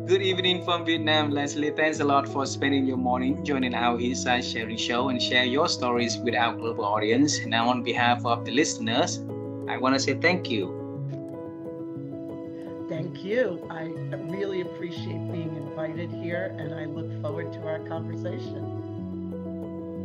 Good evening from Vietnam, Leslie. Thanks a lot for spending your morning joining our Inside Sharing Show and share your stories with our global audience. Now, on behalf of the listeners, I want to say thank you. Thank you. I really appreciate being invited here, and I look forward to our conversation.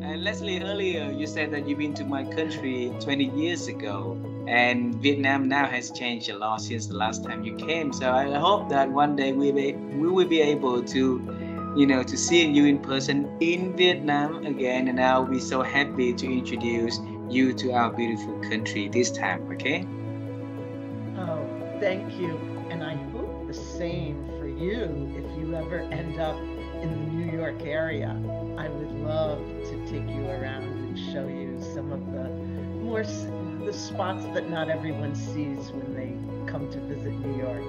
And Leslie, earlier you said that you've been to my country 20 years ago, and Vietnam now has changed a lot since the last time you came. So I hope that one day we will be able to see you in person in Vietnam again, and I'll be so happy to introduce you to our beautiful country this time. Okay? Oh, thank you. And I hope the same for you if you ever end up in the New York area. I would love to take you around and show you some of the spots that not everyone sees when they come to visit New York.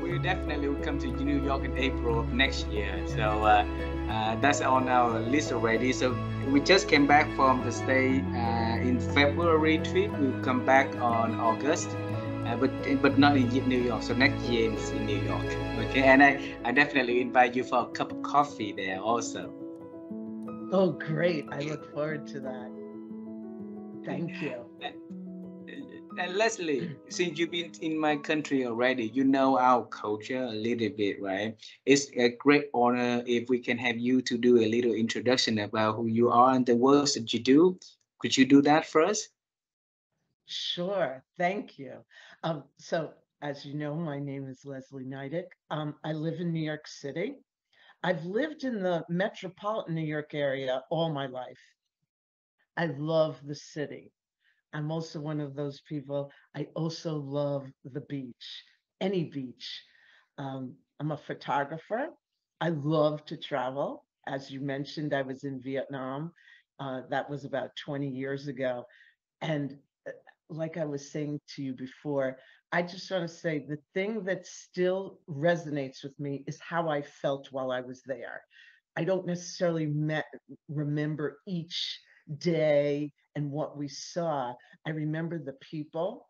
We definitely will come to New York in April of next year. So that's on our list already. So we just came back from the stay in February trip. We'll come back on August, but not in New York. So next year is in New York. Okay, and I definitely invite you for a cup of coffee there also. Oh, great. I look forward to that. Thank you. And Leslie, since you've been in my country already, you know our culture a little bit, right? It's a great honor if we can have you to do a little introduction about who you are and the works that you do. Could you do that for us? Sure. Thank you. So, as you know, my name is Leslie Nydick. I live in New York City. I've lived in the metropolitan New York area all my life. I love the city. I'm also one of those people. I also love the beach, any beach. I'm a photographer. I love to travel. As you mentioned, I was in Vietnam. That was about 20 years ago. And like I was saying to you before, I just want to say the thing that still resonates with me is how I felt while I was there. I don't necessarily remember each day and what we saw. I remember the people,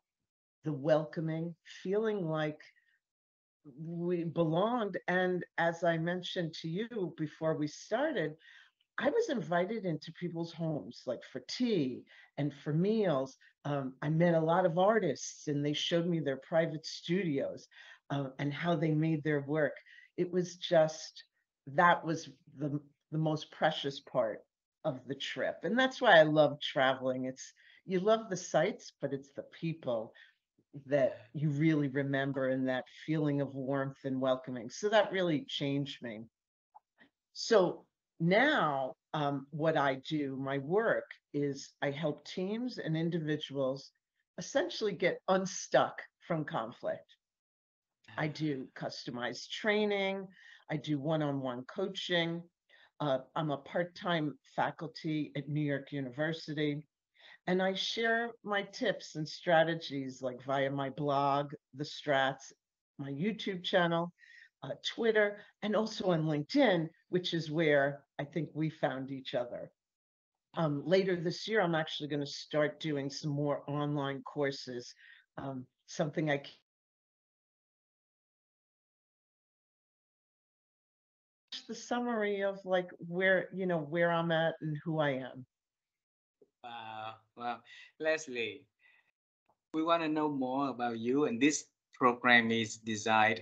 the welcoming, feeling like we belonged. And as I mentioned to you before we started, I was invited into people's homes, like for tea and for meals. I met a lot of artists, and they showed me their private studios and how they made their work. It was just that was the most precious part of the trip, and that's why I love traveling. It's you love the sights, but it's the people that you really remember and that feeling of warmth and welcoming. So that really changed me. So now, what I do, my work is I help teams and individuals essentially get unstuck from conflict. I do customized training, I do one on one coaching. I'm a part time faculty at New York University, and I share my tips and strategies like via my blog, The Strats, my YouTube channel, Twitter, and also on LinkedIn, which is where I think we found each other. Later this year, I'm actually going to start doing some more online courses, something I the summary of like where I'm at and who I am. Wow, wow. Leslie, we want to know more about you, and this program is designed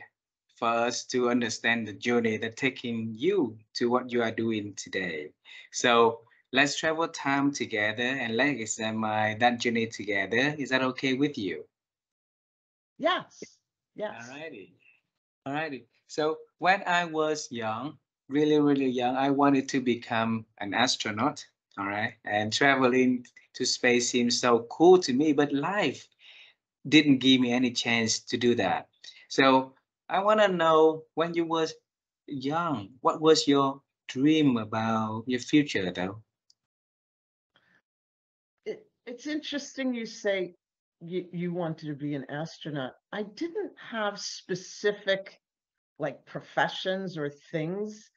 for us to understand the journey that taking you to what you are doing today. So let's travel time together and let's examine that journey together. Is that okay with you? Yes, yes. Alrighty. Alrighty. So when I was young, really, really young, I wanted to become an astronaut. All right. And traveling to space seems so cool to me, but life didn't give me any chance to do that. So I want to know when you was young, what was your dream about your future though? It's interesting you say you wanted to be an astronaut. I didn't have specific like professions or things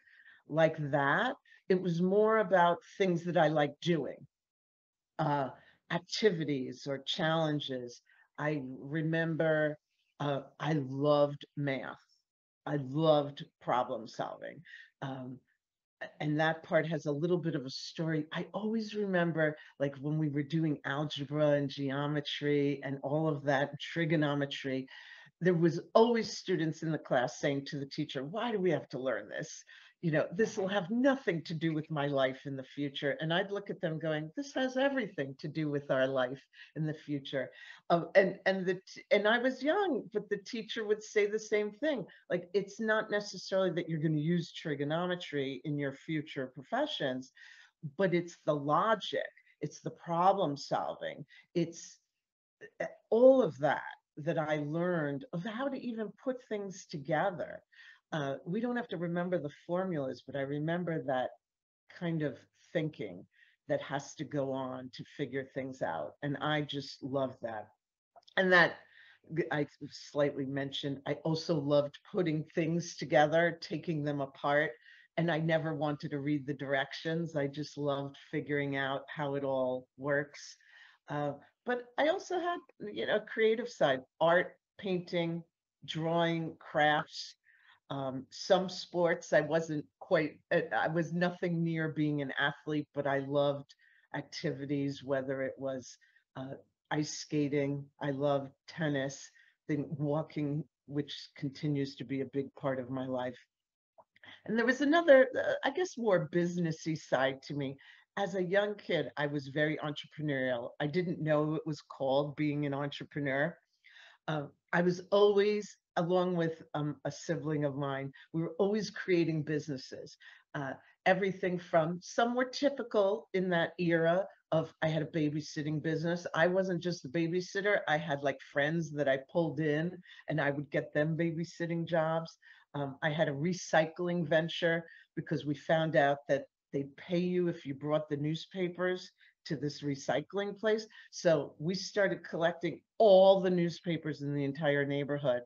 like that. It was more about things that I like doing, uh, activities or challenges. I remember I loved math. I loved problem solving. Um, and that part has a little bit of a story. I always remember, like, when we were doing algebra and geometry and all of that, trigonometry, there was always students in the class saying to the teacher, why do we have to learn this? This will have nothing to do with my life in the future. And I'd look at them going, this has everything to do with our life in the future. And I was young, but the teacher would say the same thing. Like, it's not necessarily that you're going to use trigonometry in your future professions, but it's the logic, it's the problem solving, it's all of that I learned of how to even put things together. We don't have to remember the formulas, but I remember that kind of thinking that has to go on to figure things out. And I just love that. And that I slightly mentioned, I also loved putting things together, taking them apart. And I never wanted to read the directions. I just loved figuring out how it all works. Uh, but I also had, a creative side, art, painting, drawing, crafts, some sports. I was nothing near being an athlete, but I loved activities, whether it was uh, ice skating, I loved tennis, then walking, which continues to be a big part of my life. And there was another, I guess, more businessy side to me. As a young kid, I was very entrepreneurial. I didn't know it was called being an entrepreneur. I was always, along with a sibling of mine, we were always creating businesses. Uh, Everything from, some were typical in that era of, I had a babysitting business. I wasn't just the babysitter. I had like friends that I pulled in and I would get them babysitting jobs. I had a recycling venture because we found out that they'd pay you if you brought the newspapers to this recycling place. So we started collecting all the newspapers in the entire neighborhood.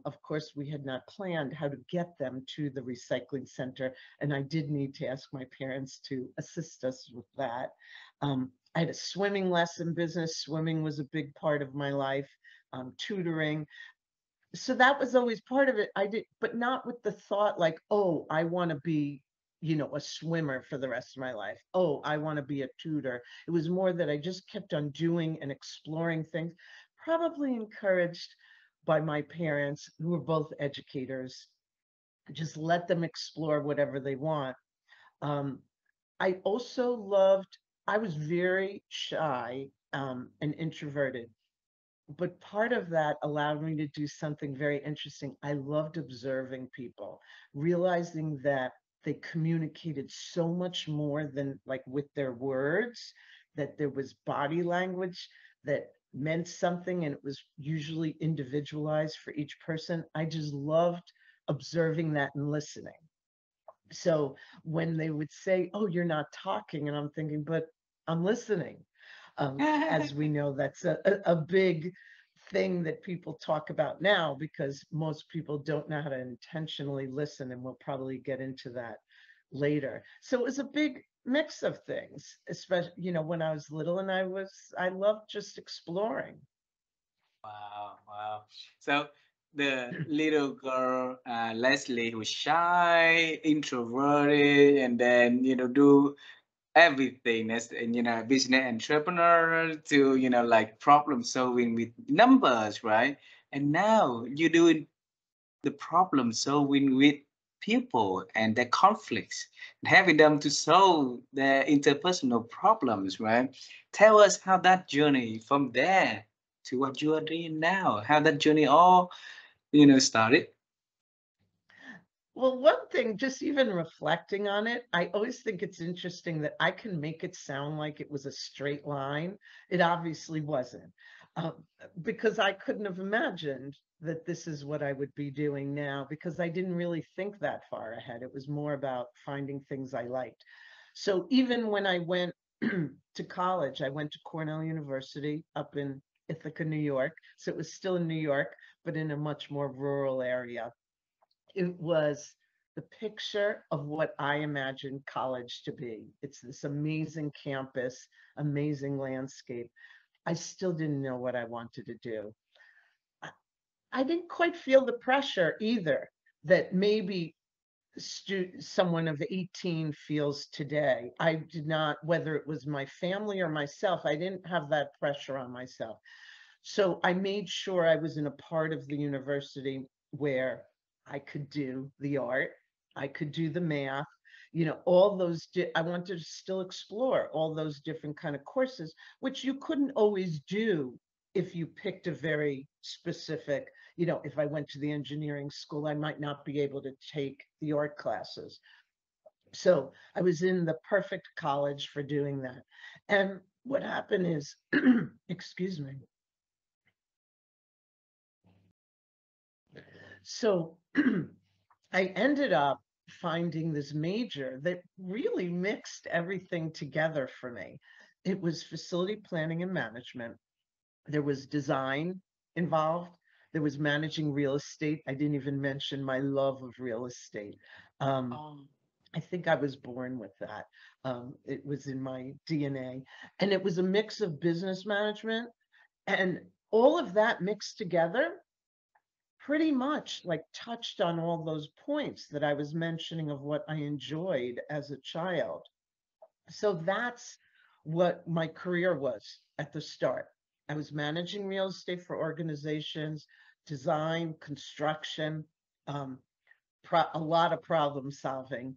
Of course, we had not planned how to get them to the recycling center, and I did need to ask my parents to assist us with that. I had a swimming lesson business. Swimming was a big part of my life, tutoring. So that was always part of it. I did, but not with the thought like, oh, I want to be, a swimmer for the rest of my life. Oh, I want to be a tutor. It was more that I just kept on doing and exploring things, probably encouraged by my parents, who were both educators. Just let them explore whatever they want. Um, I also loved, I was very shy and introverted, but part of that allowed me to do something very interesting. I loved observing people, realizing that they communicated so much more than like with their words, that there was body language that meant something, and it was usually individualized for each person. I just loved observing that and listening. So when they would say, oh, you're not talking, and I'm thinking, but I'm listening. As we know, that's a big thing that people talk about now, because most people don't know how to intentionally listen, and we'll probably get into that later. So it was a big mix of things, especially, when I was little, and I loved just exploring. Wow, wow. So the little girl, Leslie, who's shy, introverted, and then do everything as business entrepreneur to like problem solving with numbers, right? And now you're doing the problem solving with people and their conflicts, and having them to solve their interpersonal problems, right? Tell us how that journey from there to what you are doing now, how that journey all started. Well, one thing, just even reflecting on it, I always think it's interesting that I can make it sound like it was a straight line. It obviously wasn't, because I couldn't have imagined that this is what I would be doing now, because I didn't really think that far ahead. It was more about finding things I liked. So even when I went to college, I went to Cornell University up in Ithaca, New York. So it was still in New York, but in a much more rural area. It was the picture of what I imagined college to be. It's this amazing campus, amazing landscape. I still didn't know what I wanted to do. I, I didn't quite feel the pressure either. that maybe someone of 18 feels today. I did not, whether it was my family or myself, I didn't have that pressure on myself. So I made sure I was in a part of the university where I could do the art, I could do the math, all those, I wanted to still explore all those different kind of courses, which you couldn't always do if you picked a very specific, if I went to the engineering school, I might not be able to take the art classes. So I was in the perfect college for doing that. And what happened is, excuse me. So I ended up finding this major that really mixed everything together for me. It was facility planning and management. There was design involved. There was managing real estate. I didn't even mention my love of real estate. Um, I think I was born with that. It was in my DNA. And it was a mix of business management and all of that mixed together pretty much like touched on all those points that I was mentioning of what I enjoyed as a child. So that's what my career was at the start. I was managing real estate for organizations, design, construction, um, a lot of problem solving.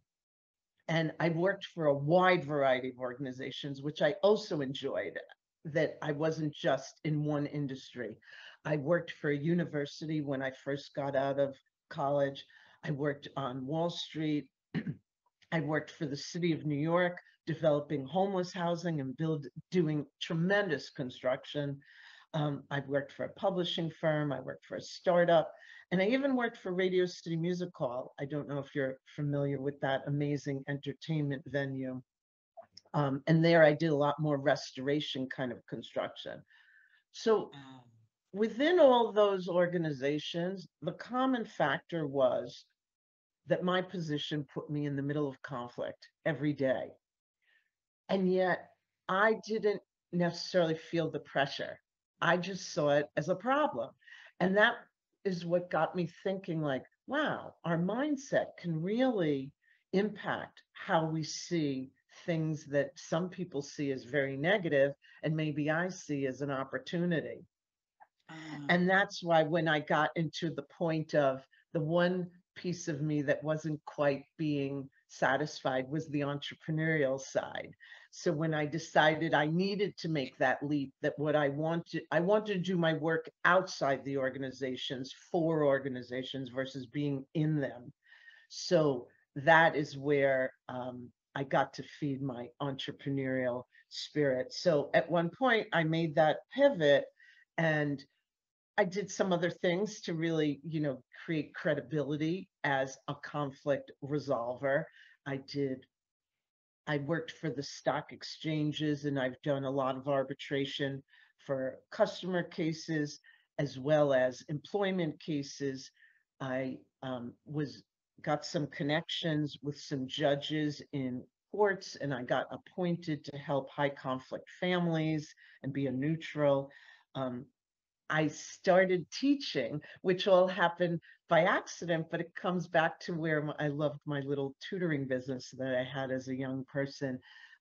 And I worked for a wide variety of organizations, which I also enjoyed, that I wasn't just in one industry. I worked for a university when I first got out of college. I worked on Wall Street. I worked for the city of New York, developing homeless housing and doing tremendous construction. I've worked for a publishing firm. I worked for a startup. And I even worked for Radio City Music Hall. I don't know if you're familiar with that amazing entertainment venue. And there I did a lot more restoration kind of construction. So within all those organizations, the common factor was that my position put me in the middle of conflict every day. And yet I didn't necessarily feel the pressure. I just saw it as a problem. And that is what got me thinking like, wow, our mindset can really impact how we see things that some people see as very negative and maybe I see as an opportunity. And that's why when I got into the point of the one piece of me that wasn't quite being satisfied was the entrepreneurial side. So when I decided I needed to make that leap, that what I wanted to do my work outside the organizations for organizations versus being in them. So that is where I got to feed my entrepreneurial spirit. So at one point, I made that pivot and I did some other things to really, create credibility as a conflict resolver. I did, I worked for the stock exchanges and I've done a lot of arbitration for customer cases as well as employment cases. I was got some connections with some judges in courts and I got appointed to help high conflict families and be a neutral. Um, I started teaching, which all happened by accident, but it comes back to where I loved my little tutoring business that I had as a young person.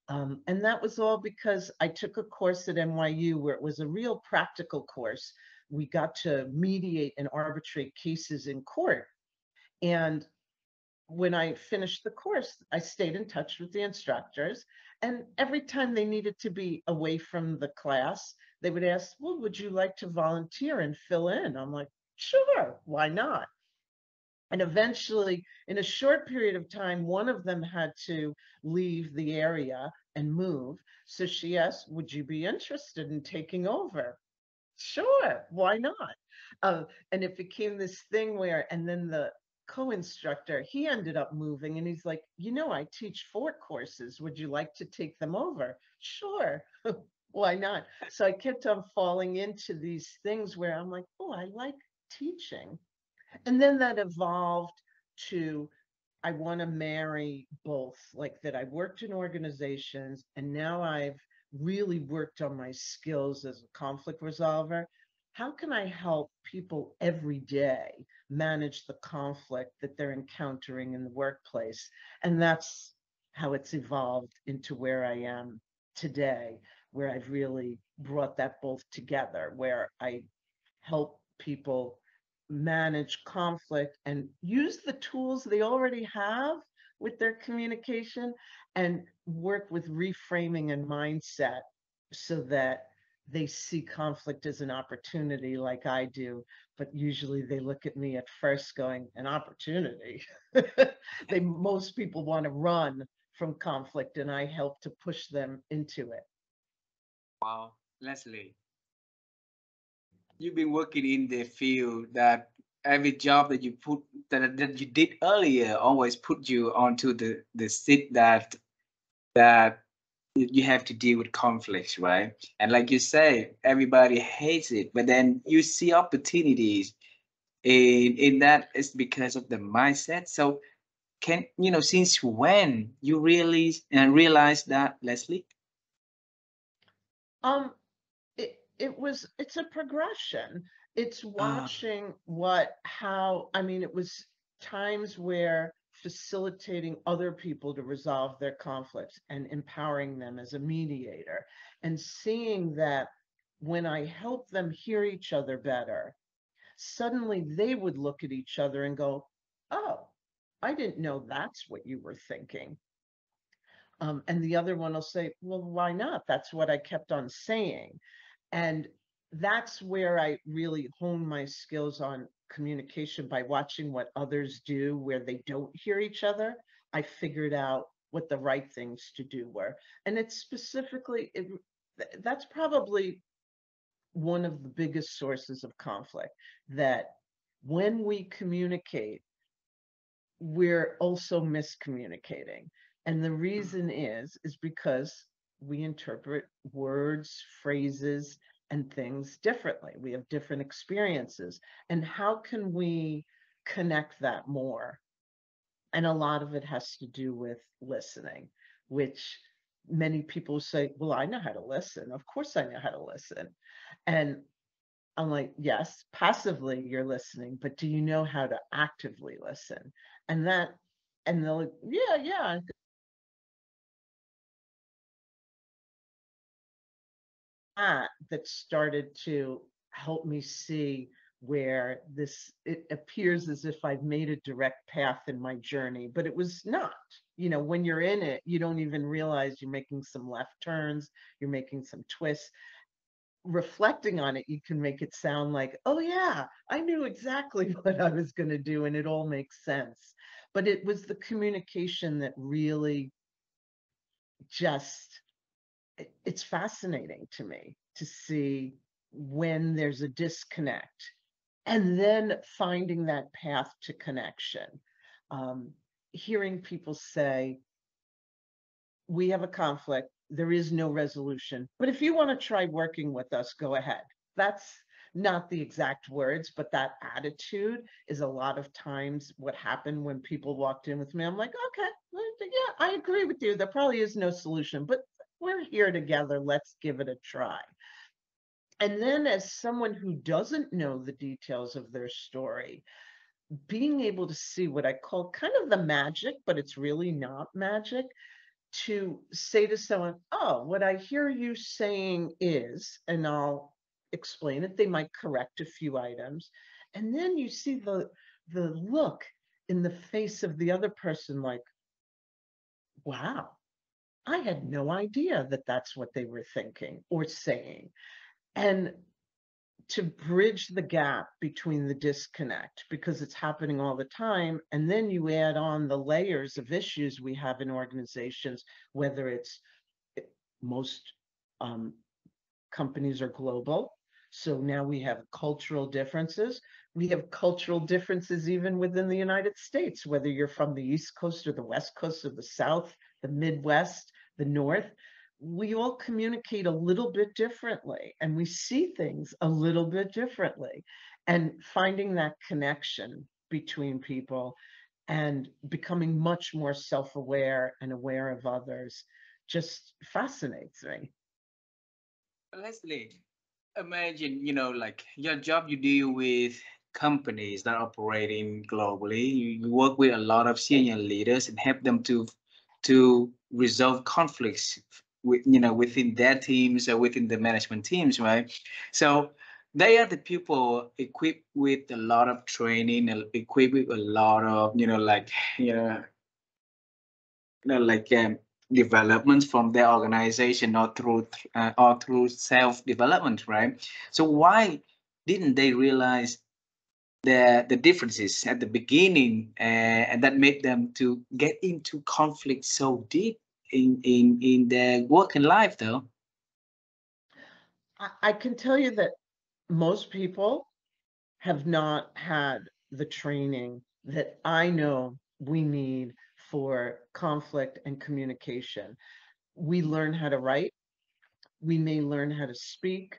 And that was all because I took a course at NYU where it was a real practical course. We got to mediate and arbitrate cases in court. And when I finished the course, I stayed in touch with the instructors. And every time they needed to be away from the class, they would ask, well, would you like to volunteer and fill in? I'm like, sure, why not? And eventually, in a short period of time, one of them had to leave the area and move. So she asked, would you be interested in taking over? Sure, why not? And it became this thing where, and then the co-instructor, he ended up moving and he's like, I teach 4 courses. Would you like to take them over? Sure, why not? So I kept on falling into these things where I'm like, oh, I like teaching. And then that evolved to I want to marry both, like that I worked in organizations and now I've really worked on my skills as a conflict resolver. how can I help people every day manage the conflict that they're encountering in the workplace? And that's how it's evolved into where I am today, where I've really brought that both together, where I help people manage conflict and use the tools they already have with their communication and work with reframing and mindset so that they see conflict as an opportunity like I do, but usually they look at me at first going, an opportunity. Most people want to run from conflict and I help to push them into it. Wow, Leslie, you've been working in the field that every job that you put that you did earlier always put you onto the seat that you have to deal with conflicts, right? And like you say, everybody hates it, but then you see opportunities in that is because of the mindset. So can since when you really realize that, Leslie? Um, it's a progression. It's Uh, watching I mean, it was times where facilitating other people to resolve their conflicts and empowering them as a mediator and seeing that when I help them hear each other better, suddenly they would look at each other and go, oh, I didn't know that's what you were thinking. And the other one will say, well, why not? That's what I kept on saying. And that's where I really hone my skills on communication by watching what others do where they don't hear each other. I figured out what the right things to do were. And it's specifically, that's probably one of the biggest sources of conflict, that when we communicate, we're also miscommunicating. And the reason is because we interpret words, phrases, and things differently. We have different experiences. And how can we connect that more? And a lot of it has to do with listening, which many people say, well, I know how to listen. Of course, I know how to listen. And I'm like, yes, passively you're listening, but do you know how to actively listen? And that, and they'll, yeah, yeah. That started to help me see where it appears as if I've made a direct path in my journey, but it was not. When you're in it, you don't even realize you're making some left turns, you're making some twists. Reflecting on it, you can make it sound like, oh yeah, I knew exactly what I was going to do and it all makes sense. But it was the communication that really just, it's fascinating to me to see when there's a disconnect and then finding that path to connection. Um, Hearing people say, we have a conflict, there is no resolution, but if you want to try working with us, go ahead. That's not the exact words, but that attitude is a lot of times what happened when people walked in with me. I'm like, okay, yeah, I agree with you. There probably is no solution, but we're here together. Let's give it a try. And then, as someone who doesn't know the details of their story, being able to see what I call kind of the magic, but it's really not magic, to say to someone, oh, what I hear you saying is, and I'll explain it. They might correct a few items. And then you see the look in the face of the other person like, wow, I had no idea that that's what they were thinking or saying. And to bridge the gap between the disconnect, because it's happening all the time. And then you add on the layers of issues we have in organizations, whether it's most um, companies are global. So now we have cultural differences. We have cultural differences even within the United States, whether you're from the East Coast or the West Coast or the South, the Midwest, the North. We all communicate a little bit differently and we see things a little bit differently. And finding that connection between people and becoming much more self aware and aware of others just fascinates me. Leslie, imagine, like your job, you deal with companies that are operating globally. You work with a lot of senior leaders and help them to resolve conflicts within their teams or within the management teams, right? So they are the people equipped with a lot of training and equipped with a lot of, you know, like developments from their organization or through self development, right? So why didn't they realize the differences at the beginning, and that made them to get into conflict so deep in their working life, though? I can tell you that most people have not had the training that I know we need for conflict and communication. We learn how to write, we may learn how to speak,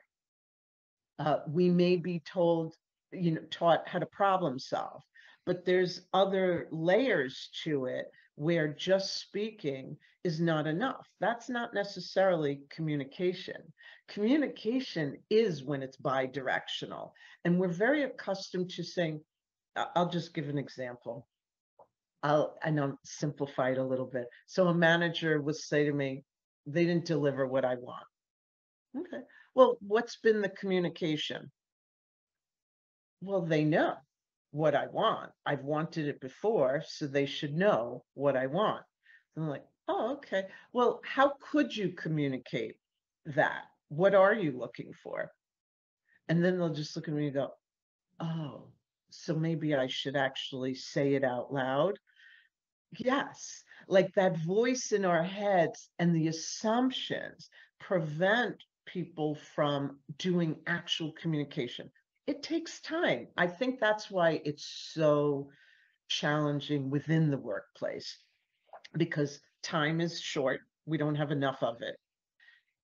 we may be told, taught how to problem solve, but there's other layers to it where just speaking is not enough. That's not necessarily communication. Communication is when it's bi-directional. And we're very accustomed to saying, I'll just give an example. I'll simplify it a little bit. So a manager would say to me, they didn't deliver what I want. Okay. Well, what's been the communication? Well, they know what I want. I've wanted it before, so they should know what I want. And I'm like, oh, okay. Well, how could you communicate that? What are you looking for? And then they'll just look at me and go, oh, so maybe I should actually say it out loud. Yes, like that voice in our heads and the assumptions prevent people from doing actual communication. It takes time. I think that's why it's so challenging within the workplace because time is short. We don't have enough of it.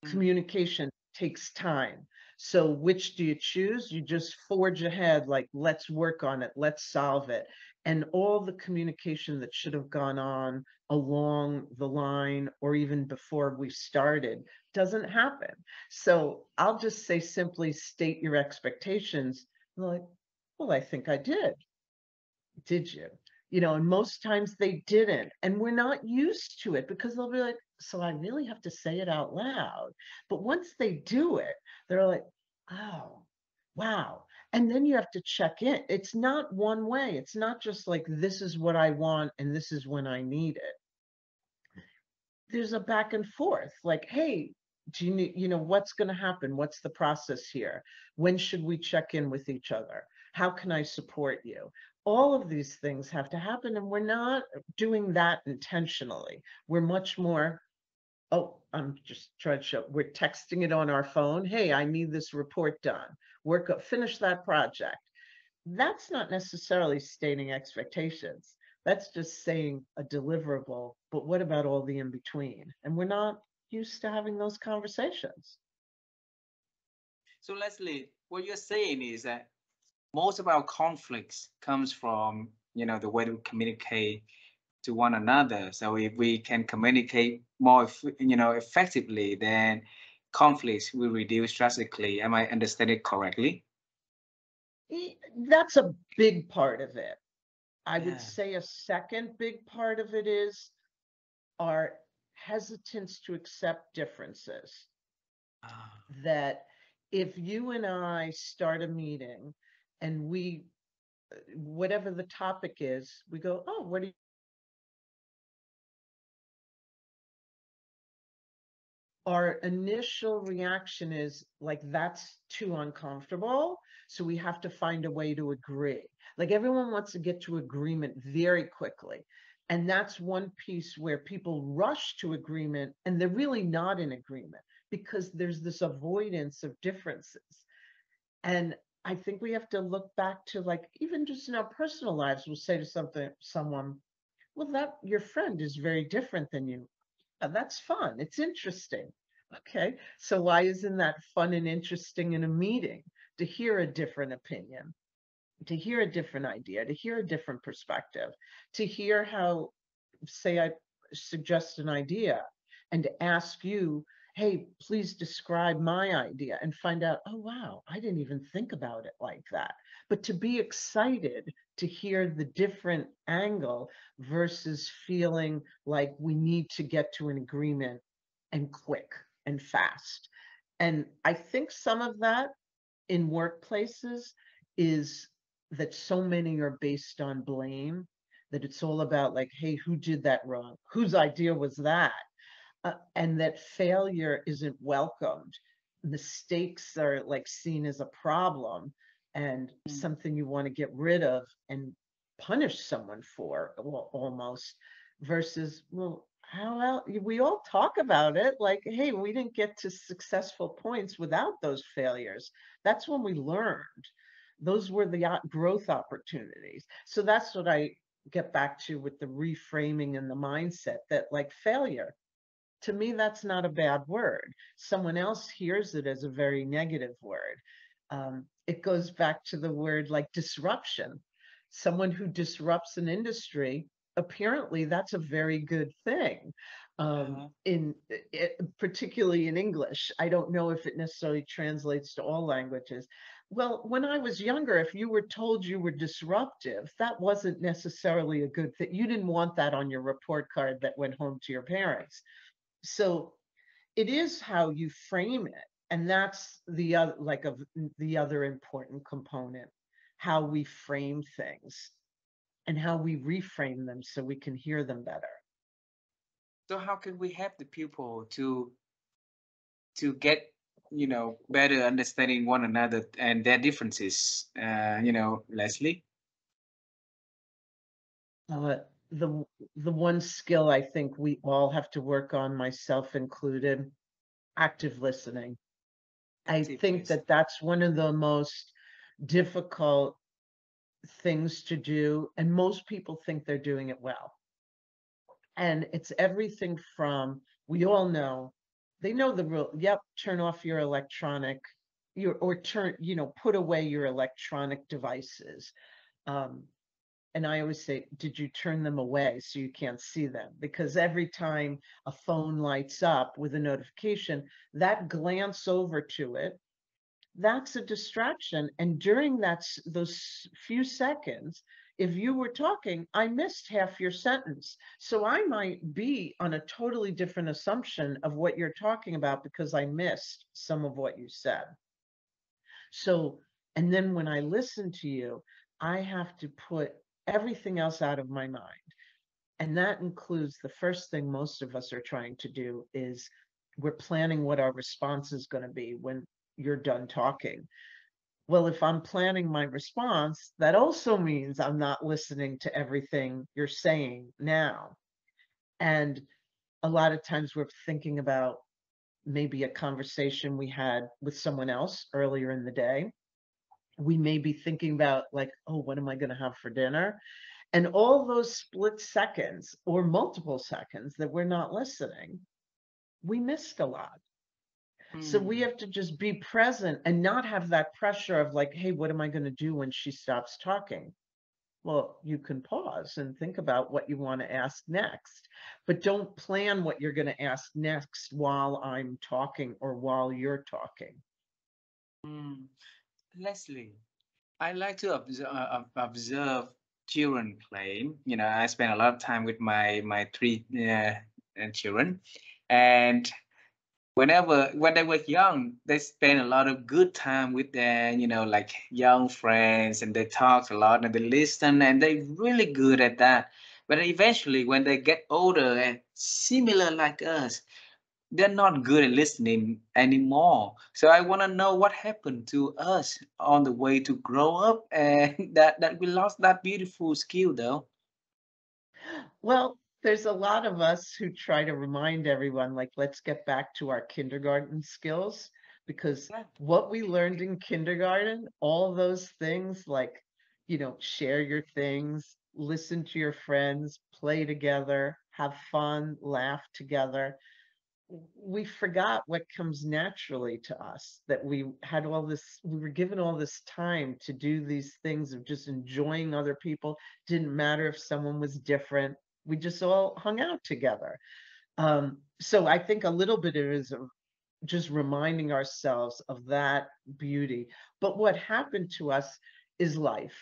Communication takes time. So which do you choose? You just forge ahead, like, let's work on it, let's solve it. And all the communication that should have gone on along the line or even before we started doesn't happen. So I'll just say simply state your expectations. I'm like, well, I think I did. Did you? And most times they didn't. And we're not used to it because they'll be like, so I really have to say it out loud. But once they do it, they're like, oh, wow. And then you have to check in. It's not one way. It's not just like, this is what I want and this is when I need it. There's a back and forth like, hey, do you need, what's going to happen? What's the process here? When should we check in with each other? How can I support you? All of these things have to happen, and we're not doing that intentionally. We're much more, oh, I'm just trying to show, we're texting it on our phone. Hey, I need this report done. Finish that project. That's not necessarily stating expectations. That's just saying a deliverable, but what about all the in between? And we're not used to having those conversations. So Leslie, what you're saying is that most of our conflicts comes from the way we communicate to one another. So if we can communicate more effectively, then conflicts will reduce drastically. Am I understanding it correctly? That's a big part of it. I would Yeah. say a second big part of it is our hesitance to accept differences. Ah. That if you and I start a meeting and whatever the topic is, we go, oh, what do you our initial reaction is like, that's too uncomfortable. So we have to find a way to agree. Like everyone wants to get to agreement very quickly. And that's one piece where people rush to agreement and they're really not in agreement because there's this avoidance of differences. And I think we have to look back to like, even just in our personal lives, we'll say to someone, well, that your friend is very different than you. That's fun. It's interesting. Okay. So why isn't that fun and interesting in a meeting to hear a different opinion, to hear a different idea, to hear a different perspective, to hear how, say, I suggest an idea and to ask you, hey, please describe my idea, and find out, oh, wow, I didn't even think about it like that. But to be excited to hear the different angle versus feeling like we need to get to an agreement and quick and fast. And I think some of that in workplaces is that so many are based on blame, that it's all about like, hey, who did that wrong? Whose idea was that? And that failure isn't welcomed. Mistakes are like seen as a problem and Mm. something you want to get rid of and punish someone for, well, almost, versus, well, how else? We all talk about it like, hey, we didn't get to successful points without those failures. That's when we learned. Those were the growth opportunities. So that's what I get back to with the reframing and the mindset, that like failure, to me, that's not a bad word. Someone else hears it as a very negative word. It goes back to the word like disruption. Someone who disrupts an industry, apparently that's a very good thing. Uh-huh. Particularly in English. I don't know if it necessarily translates to all languages. Well, when I was younger, if you were told you were disruptive, that wasn't necessarily a good thing. You didn't want that on your report card that went home to your parents. So it is how you frame it, and that's the other, like, of the other important component, how we frame things and how we reframe them so we can hear them better. So how can we help the people to get, better understanding one another and their differences? Leslie. uh, the the one skill I think we all have to work on, myself included, active listening. I Active think list. that that's one of the most difficult things to do, and most people think they're doing it well. And it's everything from, we all know, they know the rule. Yep, turn off your electronic, or turn, put away your electronic devices. Um, and I always say, did you turn them away so you can't see them? Because every time a phone lights up with a notification, that glance over to it, that's a distraction. And during those few seconds, if you were talking, I missed half your sentence. So I might be on a totally different assumption of what you're talking about because I missed some of what you said. So, and then when I listen to you, I have to put everything else out of my mind. And that includes, the first thing most of us are trying to do is we're planning what our response is going to be when you're done talking. Well, if I'm planning my response, that also means I'm not listening to everything you're saying now. And a lot of times we're thinking about maybe a conversation we had with someone else earlier in the day. We may be thinking about, like, oh, what am I going to have for dinner? And all those split seconds or multiple seconds that we're not listening, we missed a lot. So we Mm. have to just be present and not have that pressure of like, hey, what am I going to do when she stops talking? Well, you can pause and think about what you want to ask next, but don't plan what you're going to ask next while I'm talking or while you're talking. Mm. Leslie, I like to observe children playing. I spend a lot of time with my three children, and when they were young, they spend a lot of good time with their, like young friends, and they talk a lot and they listen, and they're really good at that. But eventually, when they get older and similar like us, they're not good at listening anymore. So I want to know what happened to us on the way to grow up, and that we lost that beautiful skill, though. Well, there's a lot of us who try to remind everyone, like, let's get back to our kindergarten skills, because Yeah. what we learned in kindergarten, all those things like, share your things, listen to your friends, play together, have fun, laugh together. We forgot what comes naturally to us, that we were given all this time to do these things of just enjoying other people. Didn't matter if someone was different. We just all hung out together. So I think a little bit of it is just reminding ourselves of that beauty. But what happened to us is life,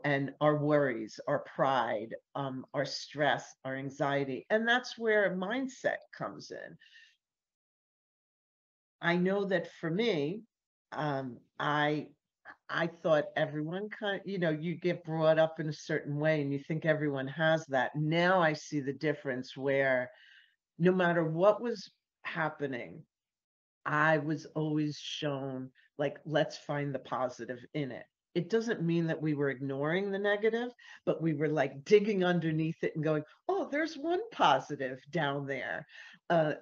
and our worries, our pride, our stress, our anxiety. And that's where mindset comes in. I know that for me, I thought everyone you get brought up in a certain way and you think everyone has that. Now I see the difference where no matter what was happening, I was always shown, like, let's find the positive in it. It doesn't mean that we were ignoring the negative, but we were like digging underneath it and going, oh, there's one positive down there. Uh,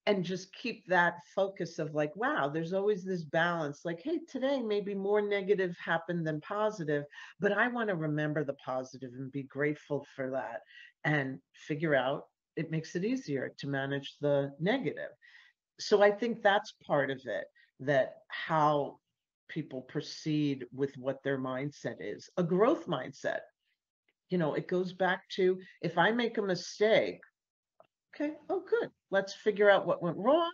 and just keep that focus of like, wow, there's always this balance. Like, hey, today maybe more negative happened than positive, but I want to remember the positive and be grateful for that and figure out it makes it easier to manage the negative. So I think that's part of it, that how people proceed with what their mindset is. A growth mindset, it goes back to, if I make a mistake, okay, oh, good. Let's figure out what went wrong.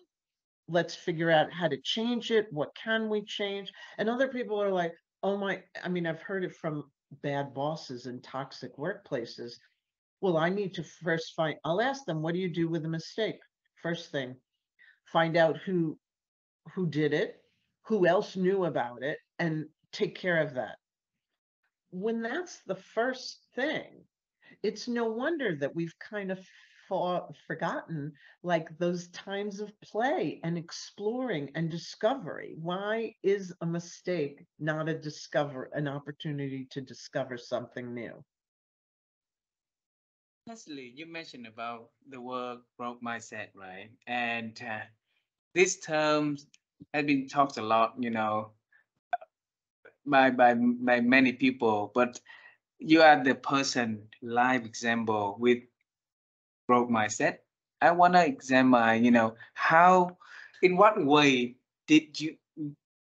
Let's figure out how to change it. What can we change? And other people are like, oh my, I mean, I've heard it from bad bosses in toxic workplaces. Well, I need to first I'll ask them, what do you do with a mistake? First thing, find out who did it, who else knew about it, and take care of that. When that's the first thing, it's no wonder that we've kind of forgotten like those times of play and exploring and discovery. Why is a mistake not an opportunity to discover something new? Leslie, you mentioned about the word growth mindset, right? And this term has been talked a lot, by many people. But you are the person live example with growth mindset. I want to examine, how, in what way did you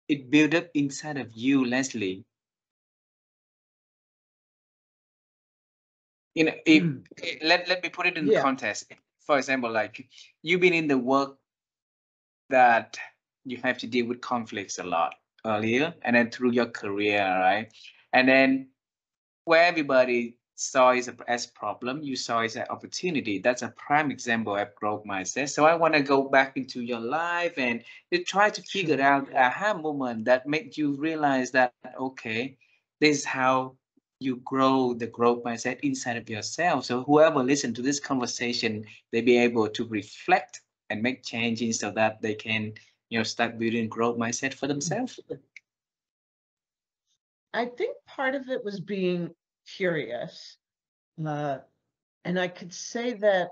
it build up inside of you, Leslie? If let me put it in Yeah, context. For example, like you've been in the work that you have to deal with conflicts a lot earlier, and then through your career, right? And then where everybody saw it as problem, you saw it as an opportunity. That's a prime example of growth mindset. So I want to go back into your life and to try to figure sure. out a aha moment that made you realize that, okay, this is how you grow the growth mindset inside of yourself. So whoever listen to this conversation, they be able to reflect and make changes so that they can, start building growth mindset for themselves. I think part of it was being curious. Uh, and I could say that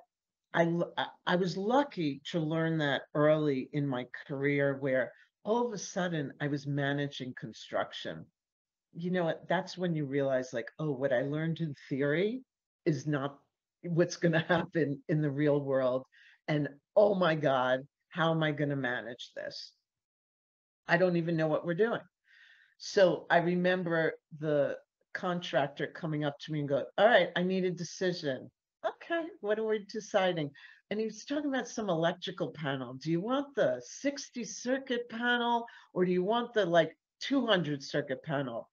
I was lucky to learn that early in my career, where all of a sudden I was managing construction. You know what? That's when you realize, like, oh, what I learned in theory is not what's going to happen in the real world. And oh my God, how am I going to manage this? I don't even know what we're doing. So I remember the contractor coming up to me and go, all right, I need a decision. Okay, what are we deciding? And he was talking about some electrical panel. Do you want the 60 circuit panel or do you want the like 200 circuit panel?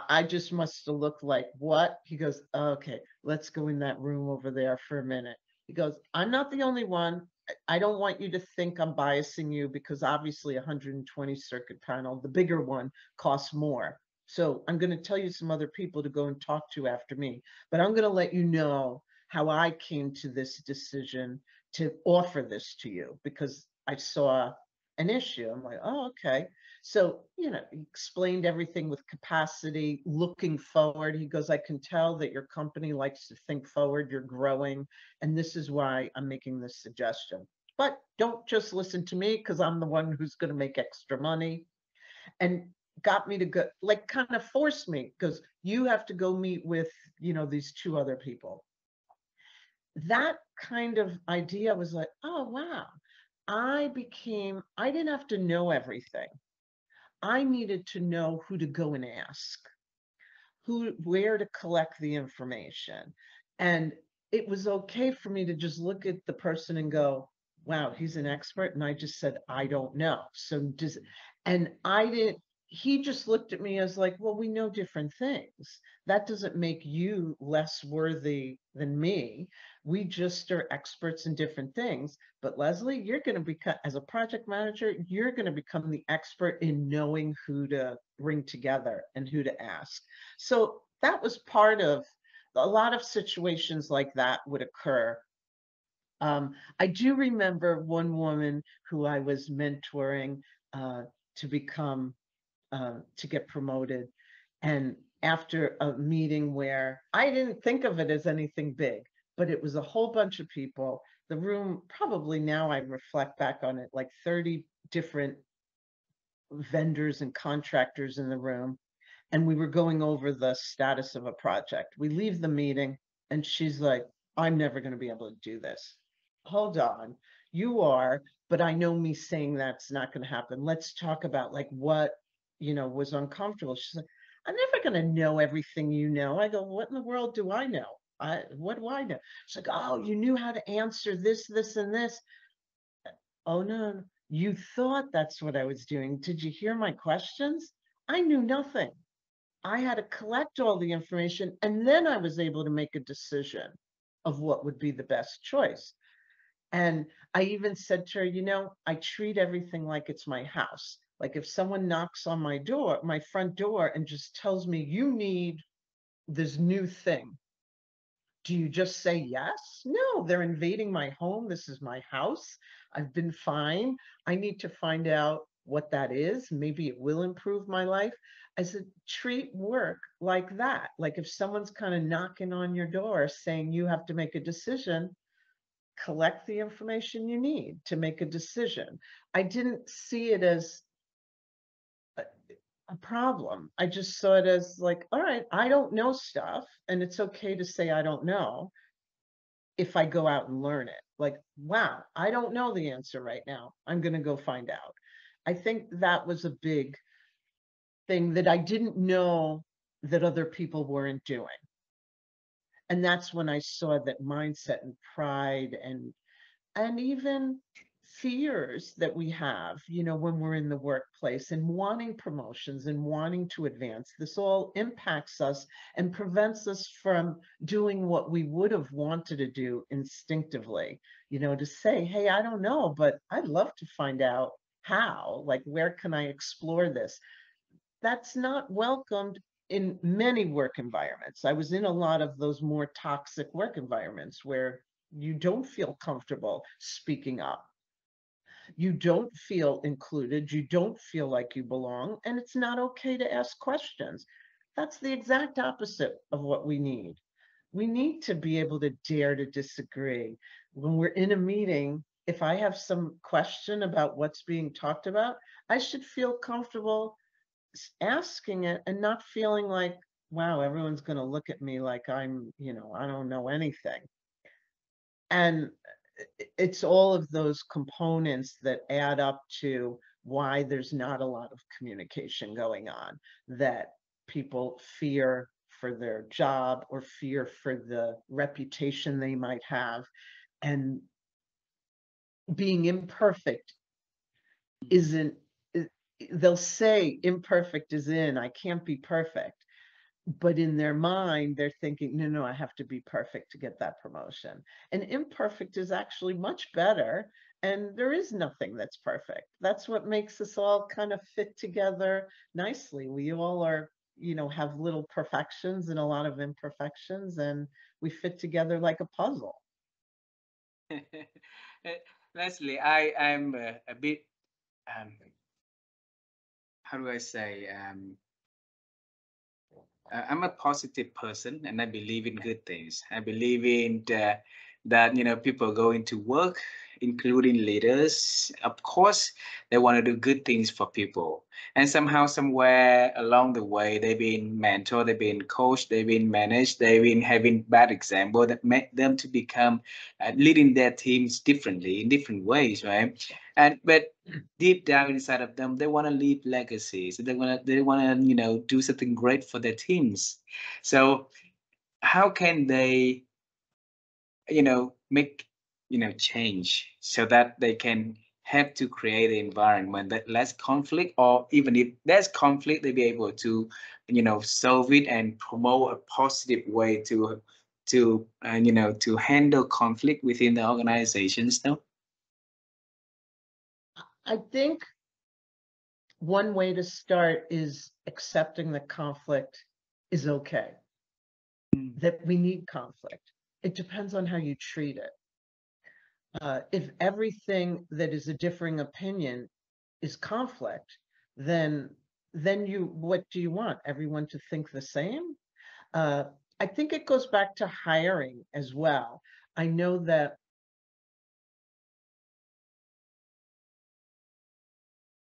I just must have looked like, what? He goes, okay, let's go in that room over there for a minute. He goes, I'm not the only one. I don't want you to think I'm biasing you because obviously 120 circuit panel, the bigger one, costs more. So I'm going to tell you some other people to go and talk to after me, but I'm going to let you know how I came to this decision to offer this to you because I saw an issue. I'm like, oh, okay. So, he explained everything with capacity, looking forward. He goes, I can tell that your company likes to think forward, you're growing, and this is why I'm making this suggestion. But don't just listen to me because I'm the one who's going to make extra money. And got me to go, like, kind of forced me because you have to go meet with, these two other people. That kind of idea was like, oh, wow. I didn't have to know everything. I needed to know who to go and ask, where to collect the information. And it was okay for me to just look at the person and go, wow, he's an expert. And I just said, I don't know. So does, and I didn't, he just looked at me as like, well, we know different things. That doesn't make you less worthy than me. We just are experts in different things. But Leslie, you're going to become, as a project manager, you're going to become the expert in knowing who to bring together and who to ask. So that was part of a lot of situations like that would occur. I do remember one woman who I was mentoring uh, to become, to get promoted. And after a meeting where I didn't think of it as anything big, but it was a whole bunch of people, the room, probably now I reflect back on it, like 30 different vendors and contractors in the room. And we were going over the status of a project. We leave the meeting and she's like, I'm never going to be able to do this. Hold on, you are, but I know me saying that's not going to happen. Let's talk about like what, was uncomfortable. She's like, I'm never going to know everything you know. I go, what in the world do I know? What do I know? She's like, oh, you knew how to answer this, this, and this. Oh, no, you thought that's what I was doing. Did you hear my questions? I knew nothing. I had to collect all the information and then I was able to make a decision of what would be the best choice. And I even said to her, I treat everything like it's my house. Like if someone knocks on my door, my front door, and just tells me, you need this new thing, do you just say yes? No, they're invading my home. This is my house. I've been fine. I need to find out what that is. Maybe it will improve my life. I said, treat work like that. Like if someone's kind of knocking on your door saying you have to make a decision, collect the information you need to make a decision. I didn't see it as a problem. I just saw it as like, all right, I don't know stuff, and it's okay to say I don't know if I go out and learn it. Like, wow, I don't know the answer right now. I'm going to go find out. I think that was a big thing that I didn't know that other people weren't doing. And that's when I saw that mindset and pride and even fears that we have, when we're in the workplace and wanting promotions and wanting to advance. This all impacts us and prevents us from doing what we would have wanted to do instinctively, to say, hey, I don't know, but I'd love to find out how, like, where can I explore this? That's not welcomed in many work environments. I was in a lot of those more toxic work environments where you don't feel comfortable speaking up. You don't feel included. You don't feel like you belong. And it's not okay to ask questions. That's the exact opposite of what we need. We need to be able to dare to disagree. When we're in a meeting, if I have some question about what's being talked about, I should feel comfortable asking it and not feeling like, wow, everyone's going to look at me like I'm, I don't know anything. And it's all of those components that add up to why there's not a lot of communication going on, that people fear for their job or fear for the reputation they might have. And being imperfect isn't, they'll say imperfect is in, I can't be perfect. But in their mind, they're thinking, no, no, I have to be perfect to get that promotion. And imperfect is actually much better. And there is nothing that's perfect. That's what makes us all kind of fit together nicely. We all are, have little perfections and a lot of imperfections, and we fit together like a puzzle. Leslie, I'm a bit, um, how do I say, I'm a positive person and I believe in good things. I believe in that people going to work, including leaders. Of course, they want to do good things for people, and somehow, somewhere along the way, they've been mentored, they've been coached, they've been managed, they've been having bad example that make them to become leading their teams differently in different ways, right? And but deep down inside of them, they want to leave legacies. They want to do something great for their teams. So how can they make change so that they can help to create an environment that less conflict, or even if there's conflict, they be able to solve it and promote a positive way to handle conflict within the organizations, no? I think one way to start is accepting that conflict is okay, that we need conflict. It depends on how you treat it. If everything that is a differing opinion is conflict, then what do you want? Everyone to think the same? Uh, I think it goes back to hiring as well. I know that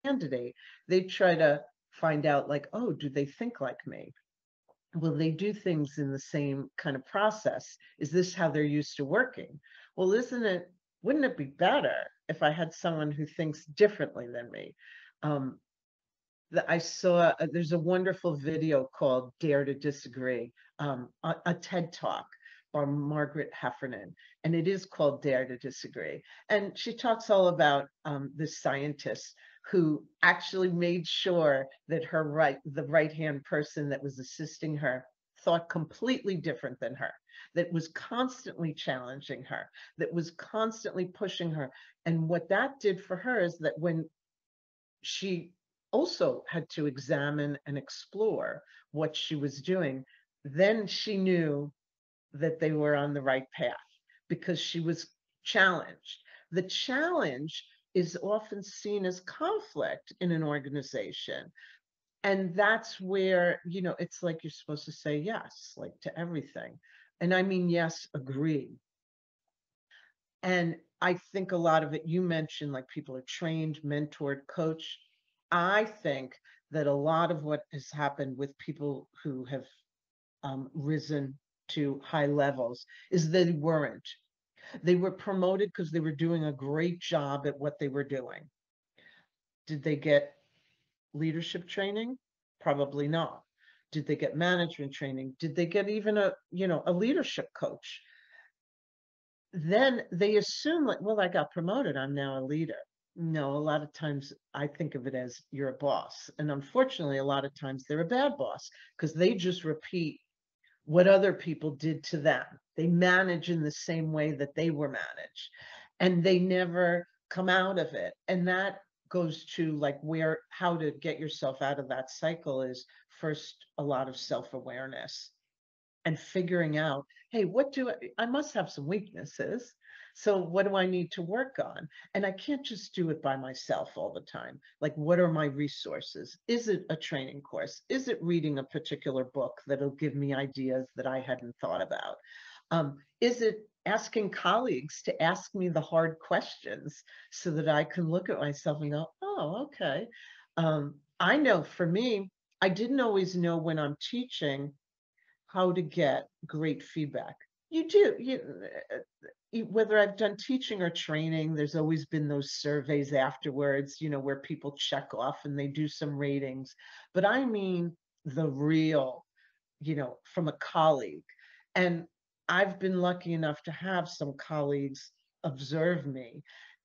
candidate, they try to find out like, oh, do they think like me? Will they do things in the same kind of process? Is this how they're used to working? Well, wouldn't it be better if I had someone who thinks differently than me? Um, I saw, there's a wonderful video called Dare to Disagree, a TED Talk by Margaret Heffernan, and it is called Dare to Disagree. And she talks all about this scientist who actually made sure that the right-hand person that was assisting her thought completely different than her, that was constantly challenging her, that was constantly pushing her. And what that did for her is that when she also had to examine and explore what she was doing, then she knew that they were on the right path because she was challenged. The challenge is often seen as conflict in an organization. And that's where, it's like you're supposed to say yes, like to everything. And I mean, yes, agree. And I think a lot of it, you mentioned like people are trained, mentored, coached. I think that a lot of what has happened with people who have risen to high levels is they weren't. They were promoted because they were doing a great job at what they were doing. Did they get leadership training? Probably not. Did they get management training? Did they get even a leadership coach? Then they assume like, well, I got promoted, I'm now a leader. No, a lot of times I think of it as you're a boss. And unfortunately, a lot of times they're a bad boss because they just repeat what other people did to them. They manage in the same way that they were managed, and they never come out of it. And that goes to like how to get yourself out of that cycle is first a lot of self-awareness and figuring out, hey, I must have some weaknesses. So what do I need to work on? And I can't just do it by myself all the time. Like, what are my resources? Is it a training course? Is it reading a particular book that'll give me ideas that I hadn't thought about? Is it asking colleagues to ask me the hard questions so that I can look at myself and go, oh, okay. I know for me, I didn't always know when I'm teaching how to get great feedback. You do. Whether I've done teaching or training, there's always been those surveys afterwards, where people check off and they do some ratings. But I mean the real, from a colleague. And I've been lucky enough to have some colleagues observe me.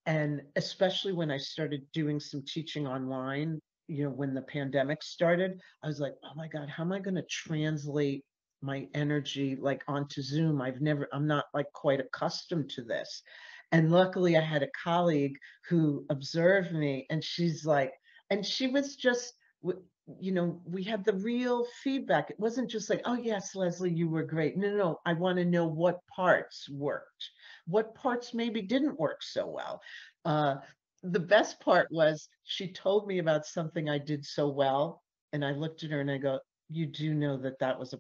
And especially when I started doing some teaching online, when the pandemic started, I was like, oh my God, how am I going to translate my energy like onto Zoom? I'm not like quite accustomed to this. And luckily I had a colleague who observed me, and she was just, we had the real feedback. It wasn't just like, oh yes, Leslie, you were great. No, I want to know what parts worked, what parts maybe didn't work so well. The best part was she told me about something I did so well, and I looked at her and I go, you do know that that was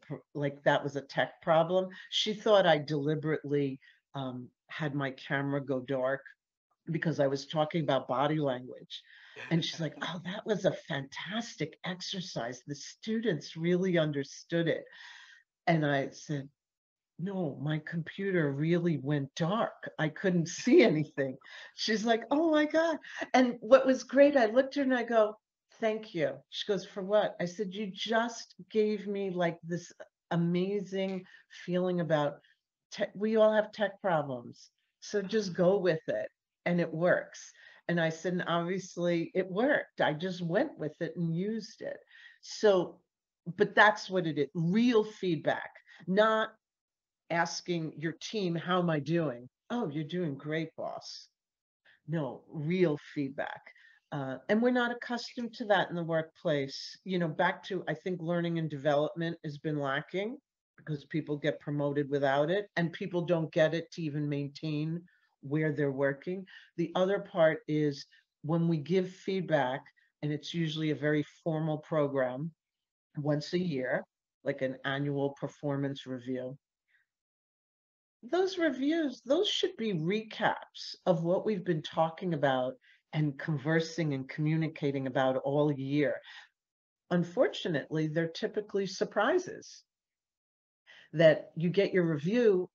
a tech problem. She thought I deliberately had my camera go dark because I was talking about body language. And she's like, oh, that was a fantastic exercise. The students really understood it. And I said, no, my computer really went dark. I couldn't see anything. She's like, oh my God. And what was great, I looked at her and I go, thank you. She goes, for what? I said, you just gave me like this amazing feeling about tech. We all have tech problems. So just go with it. And it works. And I said, and obviously it worked. I just went with it and used it. So, but that's what it is, real feedback, not asking your team, how am I doing? Oh, you're doing great, boss. No, real feedback. And we're not accustomed to that in the workplace. You know, back to, I think learning and development has been lacking because people get promoted without it and people don't get it to even maintain where they're working. The other part is when we give feedback, and it's usually a very formal program once a year, like an annual performance review. Those reviews, those should be recaps of what we've been talking about and conversing and communicating about all year. Unfortunately, they're typically surprises that you get your review,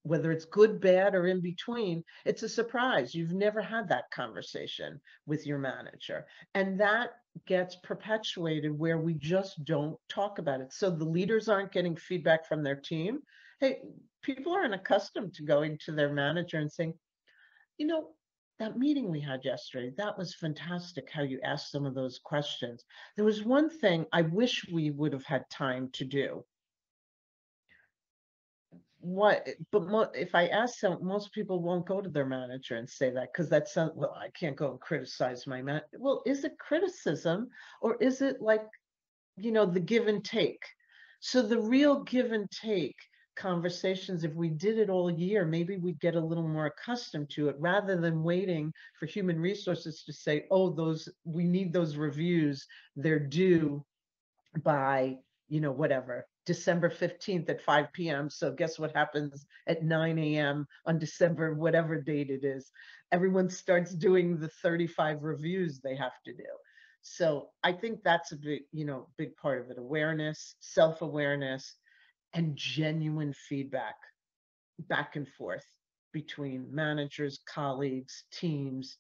whether it's good, bad, or in between, it's a surprise. You've never had that conversation with your manager. And that gets perpetuated where we just don't talk about it. So the leaders aren't getting feedback from their team. Hey, people aren't accustomed to going to their manager and saying, you know, that meeting we had yesterday, that was fantastic how you asked some of those questions. There was one thing I wish we would have had time to do. What, but if I ask them, most people won't go to their manager and say that because that's well, I can't go and criticize my man. Well, is it criticism or is it like, you know, the give and take? So the real give and take conversations, if we did it all year, maybe we'd get a little more accustomed to it rather than waiting for human resources to say, oh, those, we need those reviews, they're due by, you know, whatever, December 15th at 5 p.m. So guess what happens at 9 a.m. on December, whatever date it is? Everyone starts doing the 35 reviews they have to do. So I think that's a big, you know, big part of it. Awareness, self-awareness, and genuine feedback back and forth between managers, colleagues, teams.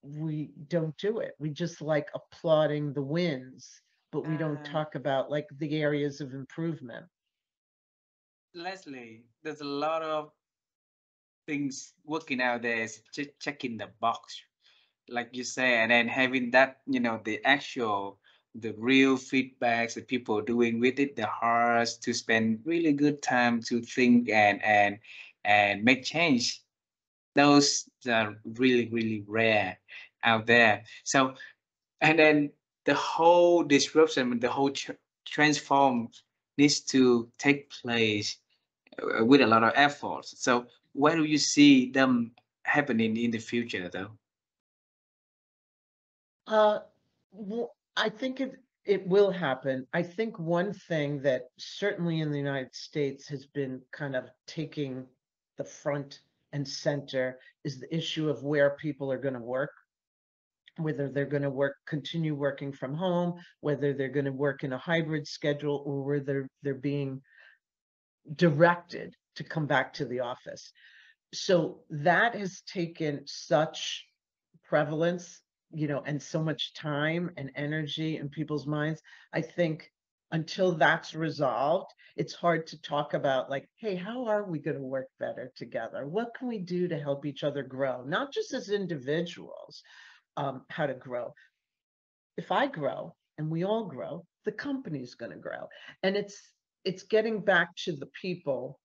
We don't do it. We just like applauding the wins, but we don't Uh, talk about like the areas of improvement. Leslie, there's a lot of things working out there, is checking the box, like you say, and then having that, the actual, the real feedbacks that people are doing with it, the hearts to spend really good time to think and make change. Those are really, really rare out there. So, and then the whole disruption, the whole transform needs to take place with a lot of effort. So where do you see them happening in the future, though? Uh, I think it will happen. I think one thing that certainly in the United States has been kind of taking the front and center is the issue of where people are going to work, whether they're going to continue working from home, whether they're going to work in a hybrid schedule, or whether they're being directed to come back to the office. So that has taken such prevalence, you know, and so much time and energy in people's minds. I think until that's resolved, it's hard to talk about like, hey, how are we going to work better together? What can we do to help each other grow? Not just as individuals, how to grow. If I grow and we all grow, the company's going to grow. And it's getting back to the people,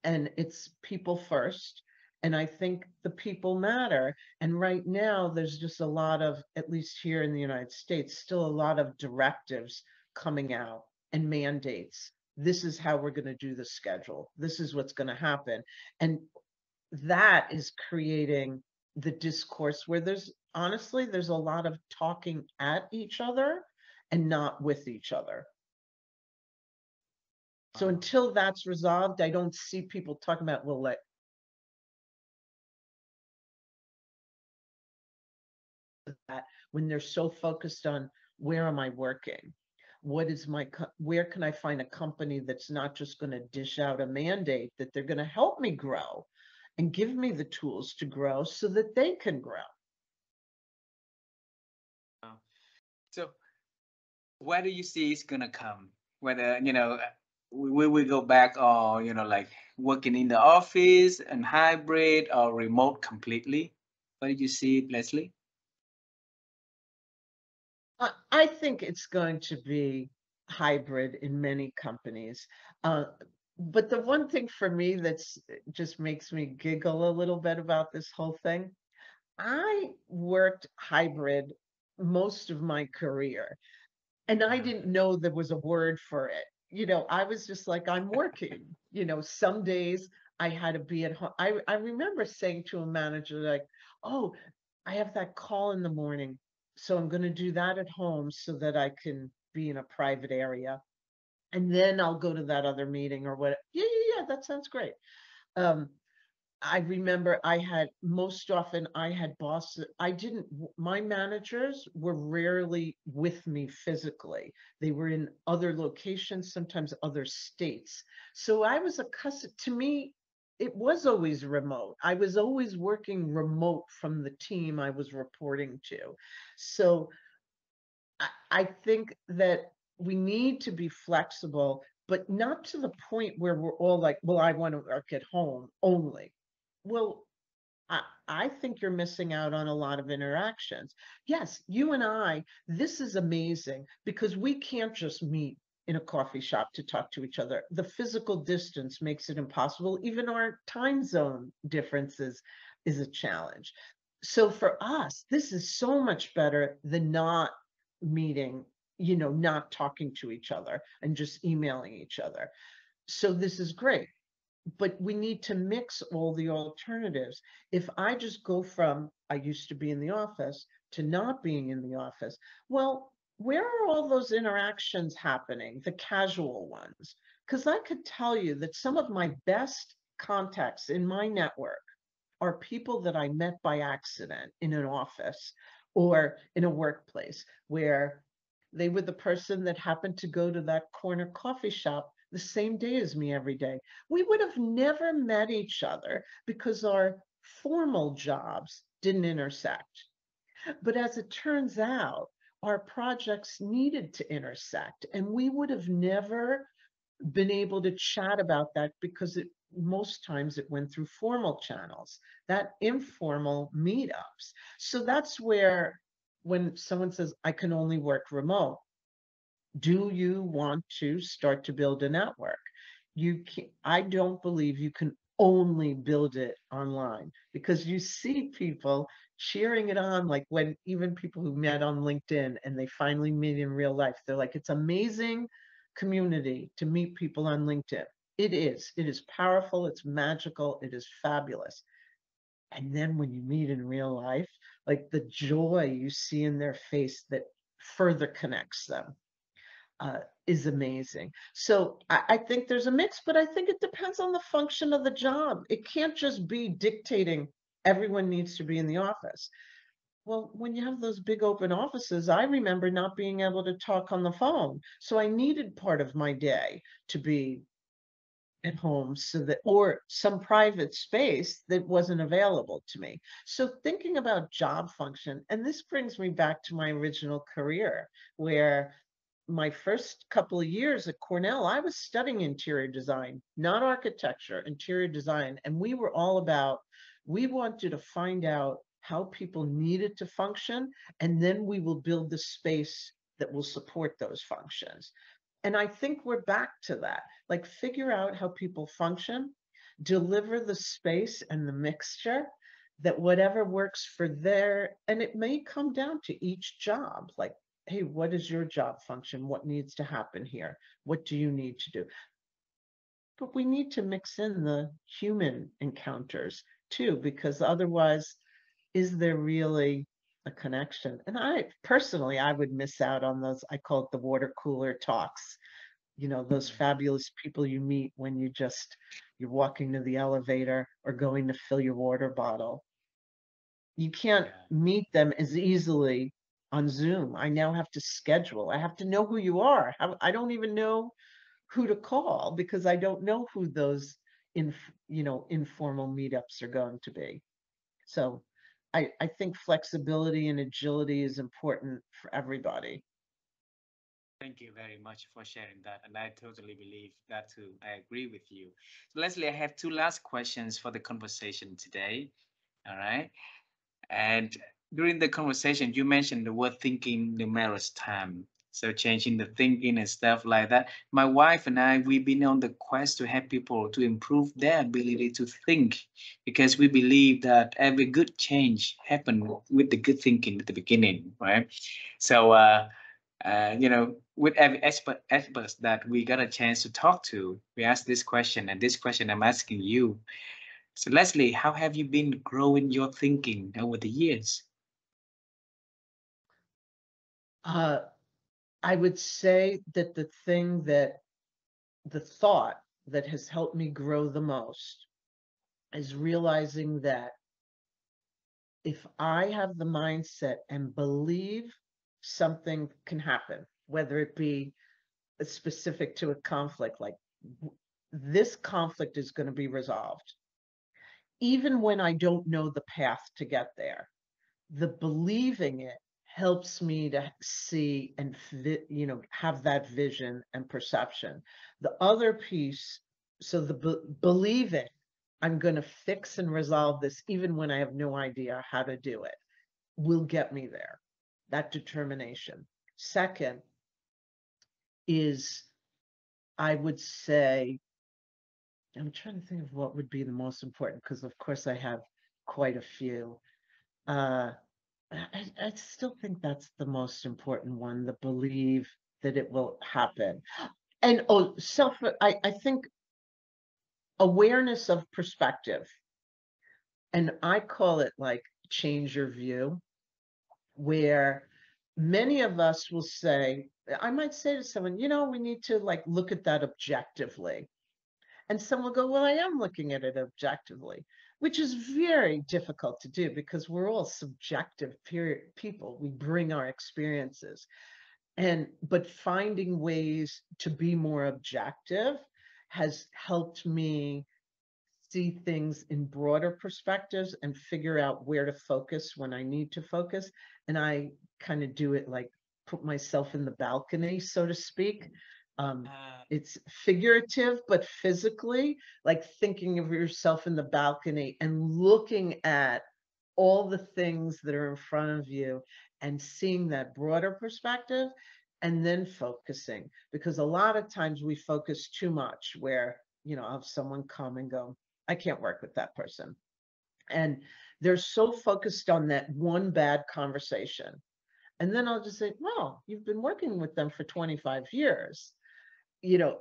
and it's people first. And I think the people matter. And right now, there's just a lot of, at least here in the United States, still a lot of directives coming out and mandates. This is how we're going to do the schedule. This is what's going to happen. And that is creating the discourse where there's honestly, there's a lot of talking at each other and not with each other. So Wow. until that's resolved, I don't see people talking about, well, like, that when they're so focused on where am I working? What is where can I find a company that's not just going to dish out a mandate, that they're going to help me grow and give me the tools to grow so that they can grow. Wow. So where do you see it's gonna come? Whether, we will go back, or like working in the office and hybrid or remote completely? What did you see, Leslie? I think it's going to be hybrid in many companies. Uh, but the one thing for me that's just makes me giggle a little bit about this whole thing, I worked hybrid most of my career. And I didn't know there was a word for it. I was just like, I'm working. Some days I had to be at home. I remember saying to a manager, like, oh, I have that call in the morning. So I'm going to do that at home so that I can be in a private area. And then I'll go to that other meeting or what. Yeah, yeah, yeah. That sounds great. Um, I remember most often I had bosses. My managers were rarely with me physically. They were in other locations, sometimes other states. So I was accustomed, to me, it was always remote. I was always working remote from the team I was reporting to. So I think that we need to be flexible, but not to the point where we're all like, well, I want to work at home only. Well, I, I think you're missing out on a lot of interactions. Yes, you and I, this is amazing because we can't just meet in a coffee shop to talk to each other. The physical distance makes it impossible. Even our time zone differences is a challenge. So for us, this is so much better than not meeting, not talking to each other and just emailing each other. So this is great, but we need to mix all the alternatives. If I just go from I used to be in the office to not being in the office, well, where are all those interactions happening, the casual ones? Because I could tell you that some of my best contacts in my network are people that I met by accident in an office or in a workplace where they were the person that happened to go to that corner coffee shop the same day as me every day. We would have never met each other because our formal jobs didn't intersect. But as it turns out, our projects needed to intersect, and we would have never been able to chat about that because most times it went through formal channels, that informal meetups. So that's where when someone says, I can only work remote, do you want to start to build a network? I don't believe you can only build it online because you see people cheering it on, like when even people who met on LinkedIn and they finally meet in real life, they're like, it's amazing community to meet people on LinkedIn. It is powerful, it's magical, it is fabulous. And then when you meet in real life, like the joy you see in their face that further connects them is amazing. So I think there's a mix, but I think it depends on the function of the job. It can't just be dictating everyone needs to be in the office. Well, when you have those big open offices, I remember not being able to talk on the phone. So I needed part of my day to be at home so that, or some private space that wasn't available to me. So thinking about job function, and this brings me back to my original career where my first couple of years at Cornell, I was studying interior design, not architecture, interior design. And we were all about, we wanted to find out how people needed to function, and then we will build the space that will support those functions. And I think we're back to that. Like, figure out how people function, deliver the space and the mixture that whatever works for their, and it may come down to each job. Like, hey, what is your job function? What needs to happen here? What do you need to do? But we need to mix in the human encounters too, because otherwise, is there really a connection? And I personally, I would miss out on those. I call it the water cooler talks, those fabulous people you meet when you're walking to the elevator or going to fill your water bottle. You can't Yeah. meet them as easily on Zoom. I now have to schedule. I have to know who you are. I don't even know who to call because I don't know who those informal meetups are going to be. So I think flexibility and agility is important for everybody. Thank you very much for sharing that. And I totally believe that too. I agree with you. So, Leslie, I have two last questions for the conversation today. All right. And during the conversation, you mentioned the word thinking numerous times. So changing the thinking and stuff like that. My wife and I, we've been on the quest to help people to improve their ability to think because we believe that every good change happens with the good thinking at the beginning, right? So, with every experts that we got a chance to talk to, we asked this question, and this question I'm asking you. So, Leslie, how have you been growing your thinking over the years? Uh, I would say that the thought that has helped me grow the most is realizing that if I have the mindset and believe something can happen, whether it be specific to a conflict, like this conflict is going to be resolved, even when I don't know the path to get there, the believing it helps me to see and have that vision and perception. The other piece, so believing I'm going to fix and resolve this even when I have no idea how to do it will get me there. That determination. Second is, I would say, I'm trying to think of what would be the most important because of course I have quite a few. uh I still think that's the most important one, the believe that it will happen. And I think awareness of perspective. And I call it like change your view, where many of us will say, I might say to someone, we need to like look at that objectively. And some will go, well, I am looking at it objectively, which is very difficult to do because we're all subjective people. We bring our experiences. But finding ways to be more objective has helped me see things in broader perspectives and figure out where to focus when I need to focus. And I kind of do it like put myself in the balcony, so to speak. Um, Uh, it's figurative, but physically, like thinking of yourself in the balcony and looking at all the things that are in front of you and seeing that broader perspective and then focusing. Because a lot of times we focus too much where, I'll have someone come and go, I can't work with that person. And they're so focused on that one bad conversation. And then I'll just say, well, you've been working with them for 25 years,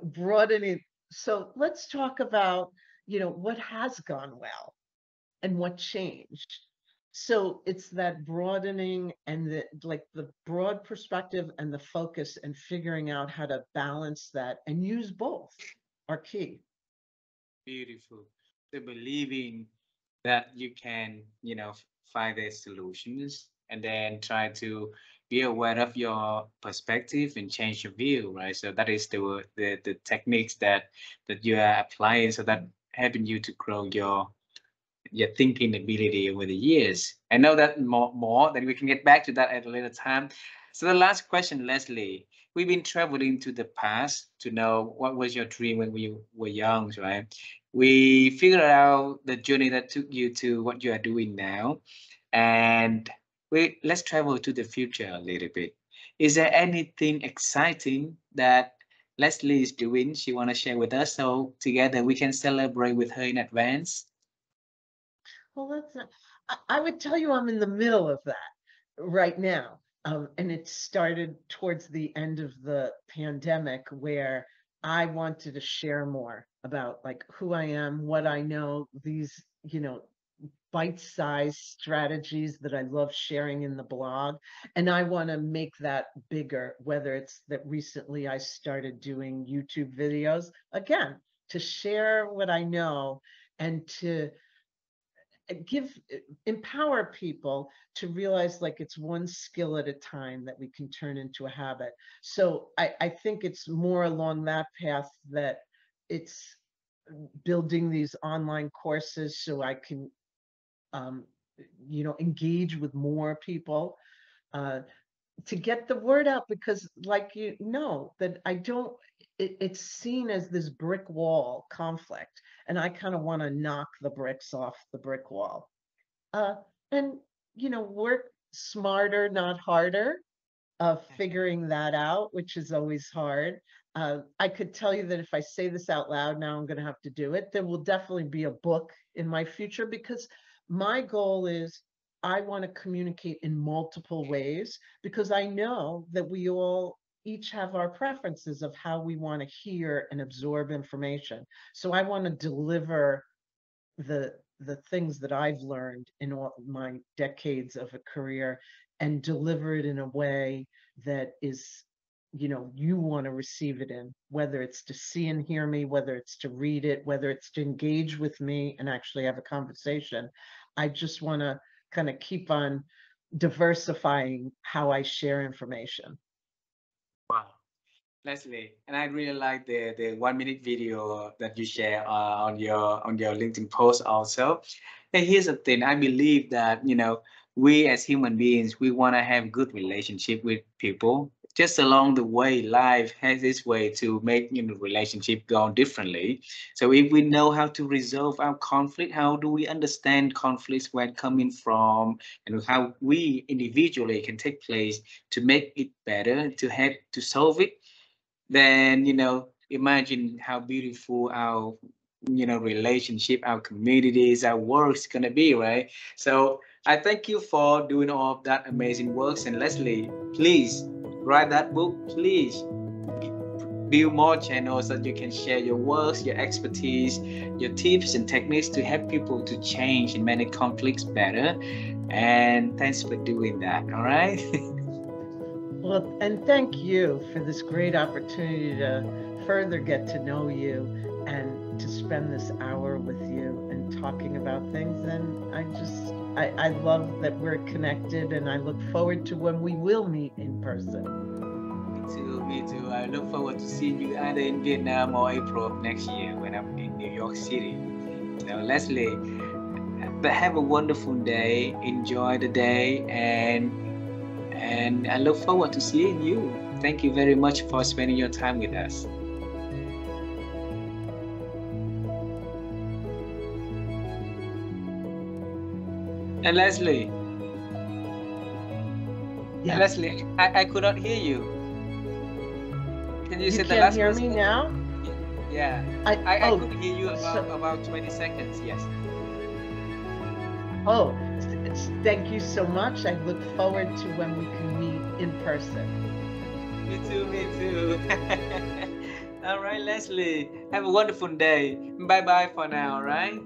broadening. So let's talk about, what has gone well and what changed. So it's that broadening and the broad perspective and the focus and figuring out how to balance that and use both are key. Beautiful. So believing that you can, find the solutions and then try to be aware of your perspective and change your view, right? So that is the techniques that you are applying, so that helping you to grow your thinking ability over the years. I know that more that we can get back to that at a later time. So the last question, Leslie, we've been traveling to the past to know what was your dream when we were young, right? We figured out the journey that took you to what you are doing now, and let's travel to the future a little bit. Is there anything exciting that Leslie is doing she want to share with us so together we can celebrate with her in advance? Well, I would tell you I'm in the middle of that right now. And it started towards the end of the pandemic where I wanted to share more about like who I am, what I know, these, bite-sized strategies that I love sharing in the blog. And I want to make that bigger, whether it's that recently I started doing YouTube videos, again, to share what I know and to give empower people to realize like it's one skill at a time that we can turn into a habit. So I think it's more along that path that it's building these online courses so I can um, engage with more people. Uh, to get the word out, because like, you know, that I don't, it's seen as this brick wall conflict, and I kind of want to knock the bricks off the brick wall. Uh, and, you know, work smarter, not harder, figuring that out, which is always hard. I could tell you that if I say this out loud now, I'm going to have to do it. There will definitely be a book in my future, because my goal is I want to communicate in multiple ways, because I know that we all each have our preferences of how we want to hear and absorb information. So I want to deliver the things that I've learned in all my decades of a career, and deliver it in a way that is, you know, you want to receive it in, whether it's to see and hear me, whether it's to read it, whether it's to engage with me and actually have a conversation. I just want to kind of keep on diversifying how I share information. Wow. Leslie, and I really like the 1 minute video that you share on your LinkedIn post also. And here's the thing, I believe that, you know, we as human beings, we want to have good relationship with people. Just along the way, life has its way to make, you know, relationship go on differently. So if we know how to resolve our conflict, how do we understand conflicts where it's coming from, and how we individually can take place to make it better, to help to solve it, then, you know, imagine how beautiful our, you know, relationship, our communities, our work's gonna be, right? So I thank you for doing all of that amazing works. And Leslie, please write that book, please build more channels that you can share your works, your expertise, your tips and techniques to help people to change and manage conflicts better. And thanks for doing that. All right. Well, and thank you for this great opportunity to further get to know you and to spend this hour with you and talking about things. And I love that we're connected, and I look forward to when we will meet in person. Me too. I look forward to seeing you either in Vietnam or April of next year when I'm in New York City. So Leslie, but have a wonderful day. Enjoy the day, and I look forward to seeing you. Thank you very much for spending your time with us. And Leslie, Yeah. Leslie, I could not hear you. Can you say the can't last hear question? me now? Yeah, I could hear you about 20 seconds. Yes. Oh, thank you so much. I look forward to when we can meet in person. Me too, me too. All right, Leslie, have a wonderful day. Bye bye for now, all right?